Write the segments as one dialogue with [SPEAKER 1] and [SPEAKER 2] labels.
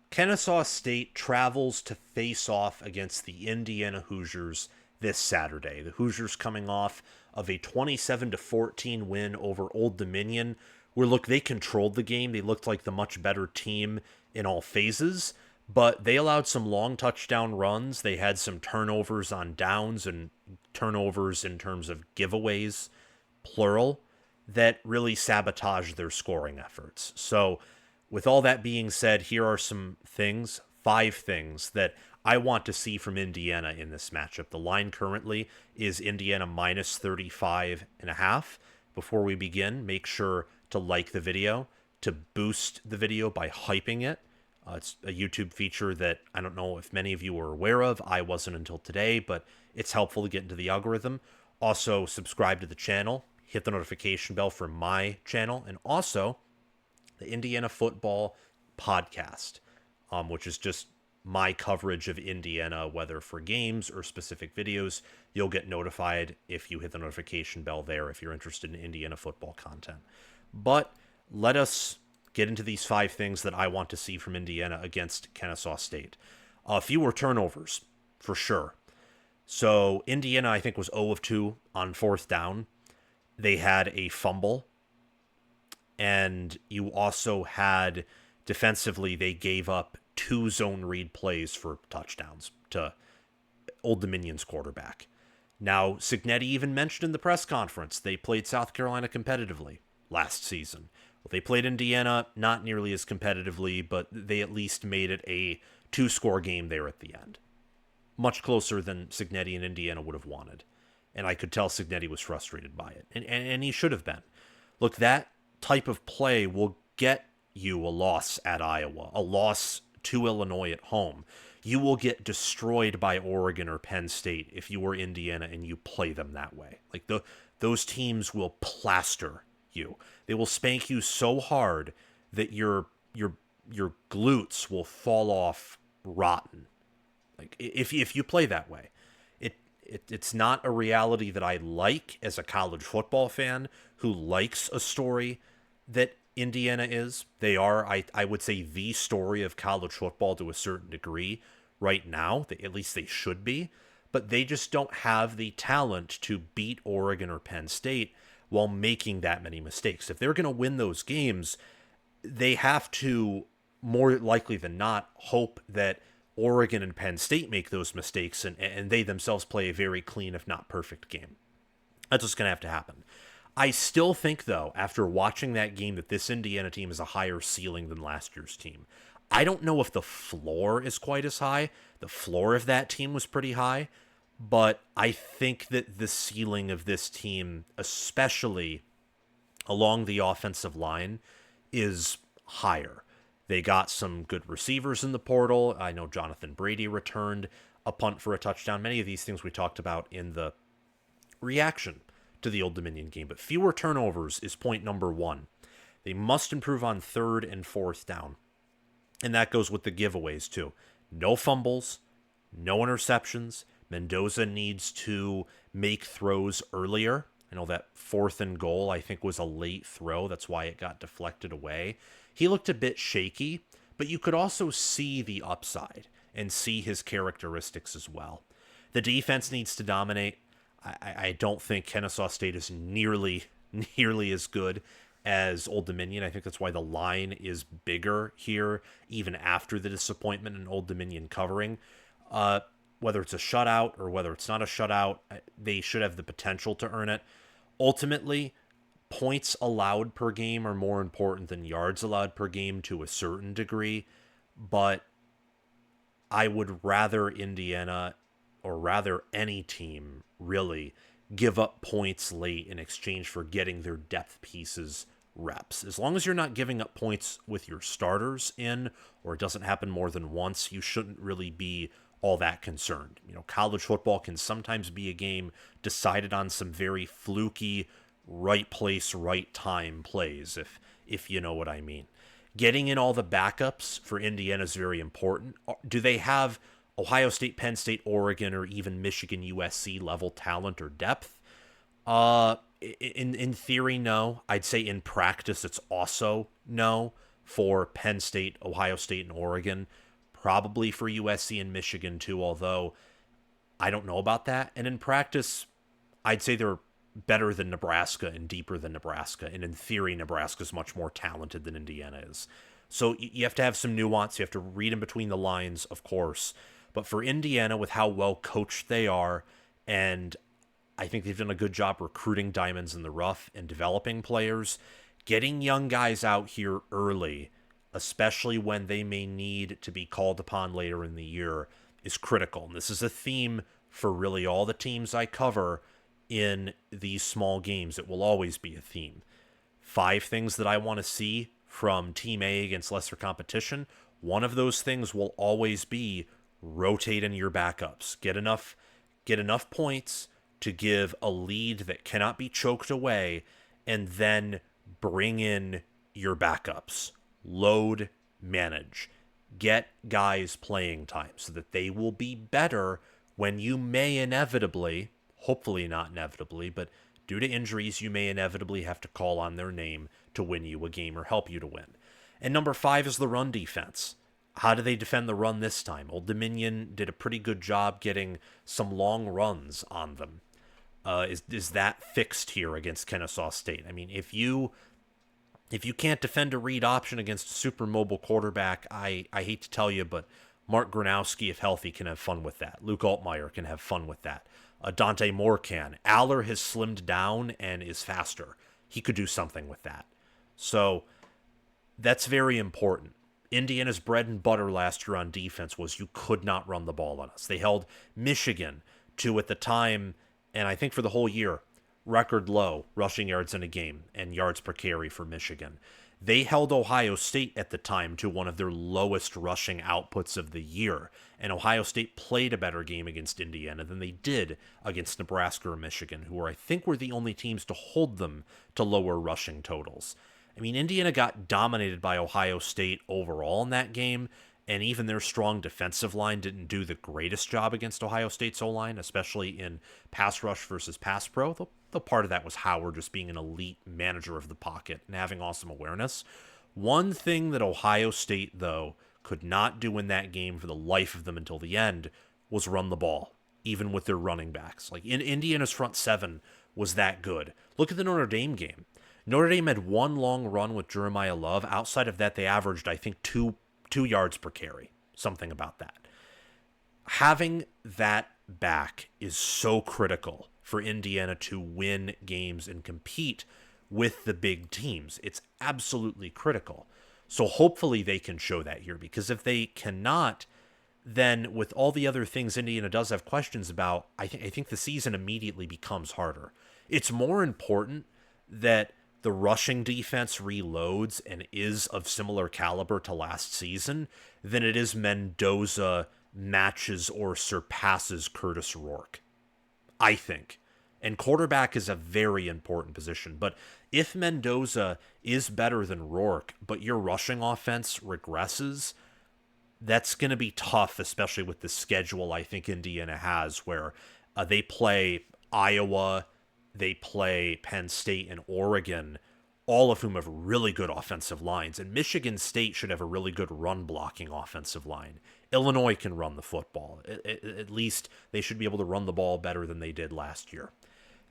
[SPEAKER 1] Kennesaw State travels to face off against the Indiana Hoosiers this Saturday. The Hoosiers coming off of a 27-14 win over Old Dominion, where look, they controlled the game. They looked like the much better team in all phases, but they allowed some long touchdown runs. They had some turnovers on downs and turnovers in terms of giveaways, plural, that really sabotaged their scoring efforts. So, with all that being said, here are some things, 5 things that I want to see from Indiana in this matchup. The line currently is Indiana minus 35.5. Before we begin, make sure to like the video, to boost the video by hyping it. It's a YouTube feature that I don't know if many of you are aware of. I wasn't until today, but it's helpful to get into the algorithm. Also, subscribe to the channel, hit the notification bell for my channel, and also the Indiana Football Podcast, which is just my coverage of Indiana, whether for games or specific videos. You'll get notified if you hit the notification bell there if you're interested in Indiana football content. But let us get into these 5 things that I want to see from Indiana against Kennesaw State. Fewer turnovers, for sure. So Indiana, I think, was 0 of 2 on 4th down. They had a fumble. And you also had, defensively, they gave up 2 zone read plays for touchdowns to Old Dominion's quarterback. Now, Cigentti even mentioned in the press conference they played South Carolina competitively last season. Well, they played Indiana not nearly as competitively, but they at least made it a 2-score game there at the end. Much closer than Cigentti and Indiana would have wanted. And I could tell Cigentti was frustrated by it. And he should have been. Look, that type of play will get you a loss at Iowa, a loss to Illinois at home. You will get destroyed by Oregon or Penn State if you were Indiana and you play them that way. Like those teams will plaster you. They will spank you so hard that your glutes will fall off rotten. Like if you play that way. It's not a reality that I like as a college football fan who likes a story that Indiana is. They are, I would say, the story of college football to a certain degree right now. At least they should be. But they just don't have the talent to beat Oregon or Penn State while making that many mistakes. If they're going to win those games, they have to, more likely than not, hope that Oregon and Penn State make those mistakes and they themselves play a very clean, if not perfect game. That's what's going to have to happen. I still think, though, after watching that game, that this Indiana team is a higher ceiling than last year's team. I don't know if the floor is quite as high. The floor of that team was pretty high, but I think that the ceiling of this team, especially along the offensive line, is higher. They got some good receivers in the portal. I know Jonathan Brady returned a punt for a touchdown. Many of these things we talked about in the reaction to the Old Dominion game. But fewer turnovers is point number 1. They must improve on 3rd and 4th down. And that goes with the giveaways, too. No fumbles, no interceptions. Mendoza needs to make throws earlier. I know that 4th and goal, I think, was a late throw. That's why it got deflected away. He looked a bit shaky, but you could also see the upside and see his characteristics as well. The defense needs to dominate. I don't think Kennesaw State is nearly as good as Old Dominion. I think that's why the line is bigger here, even after the disappointment in Old Dominion covering. Whether it's a shutout or whether it's not a shutout, they should have the potential to earn it. Ultimately, points allowed per game are more important than yards allowed per game to a certain degree, but I would rather Indiana, or rather any team, really, give up points late in exchange for getting their depth pieces reps. As long as you're not giving up points with your starters in, or it doesn't happen more than once, you shouldn't really be all that concerned. You know, college football can sometimes be a game decided on some very fluky, right place, right time plays, if you know what I mean. Getting in all the backups for Indiana is very important. Do they have Ohio State, Penn State, Oregon, or even Michigan, USC level talent or depth? In theory, no. I'd say in practice, it's also no. for Penn State, Ohio State, and Oregon. Probably for USC and Michigan too, although I don't know about that. And in practice, I'd say they're better than Nebraska and deeper than Nebraska. And in theory, Nebraska's much more talented than Indiana is. So you have to have some nuance. You have to read in between the lines, of course. But for Indiana, with how well coached they are, and I think they've done a good job recruiting diamonds in the rough and developing players, getting young guys out here early, especially when they may need to be called upon later in the year, is critical. And this is a theme for really all the teams I cover in these small games. It will always be a theme. 5 things that I want to see from Team A against lesser competition. One of those things will always be rotate in your backups. Get enough points to give a lead that cannot be choked away, and then bring in your backups. Load, manage. Get guys playing time so that they will be better when you may inevitably, hopefully not inevitably, but due to injuries, you may inevitably have to call on their name to win you a game or help you to win. And number 5 is the run defense. How do they defend the run this time? Old Dominion did a pretty good job getting some long runs on them. Is that fixed here against Kennesaw State? I mean, if you can't defend a read option against a super mobile quarterback, I hate to tell you, but Mark Gronowski, if healthy, can have fun with that. Luke Altmaier can have fun with that. Dante Moore can. Aller has slimmed down and is faster. He could do something with that. So that's very important. Indiana's bread and butter last year on defense was you could not run the ball on us. They held Michigan to, at the time, and I think for the whole year, record low rushing yards in a game and yards per carry for Michigan. They held Ohio State at the time to one of their lowest rushing outputs of the year, and Ohio State played a better game against Indiana than they did against Nebraska or Michigan, who I think were the only teams to hold them to lower rushing totals. I mean, Indiana got dominated by Ohio State overall in that game, and even their strong defensive line didn't do the greatest job against Ohio State's O-line, especially in pass rush versus pass pro. The part of that was Howard just being an elite manager of the pocket and having awesome awareness. One thing that Ohio State, though, could not do in that game for the life of them until the end was run the ball, even with their running backs. Like, in Indiana's front 7 was that good. Look at the Notre Dame game. Notre Dame had one long run with Jeremiah Love. Outside of that, they averaged, I think, two yards per carry, something about that. Having that back is so critical for Indiana to win games and compete with the big teams. It's absolutely critical. So hopefully they can show that here, because if they cannot, then with all the other things Indiana does have questions about, I think the season immediately becomes harder. It's more important that the rushing defense reloads and is of similar caliber to last season than it is Mendoza matches or surpasses Curtis Rourke, I think. And quarterback is a very important position. But if Mendoza is better than Rourke, but your rushing offense regresses, that's going to be tough, especially with the schedule I think Indiana has, where they play Iowa, they play Penn State and Oregon, all of whom have really good offensive lines. And Michigan State should have a really good run-blocking offensive line. Illinois can run the football. At least they should be able to run the ball better than they did last year.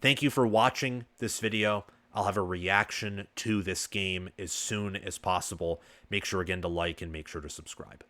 [SPEAKER 1] Thank you for watching this video. I'll have a reaction to this game as soon as possible. Make sure again to like and make sure to subscribe.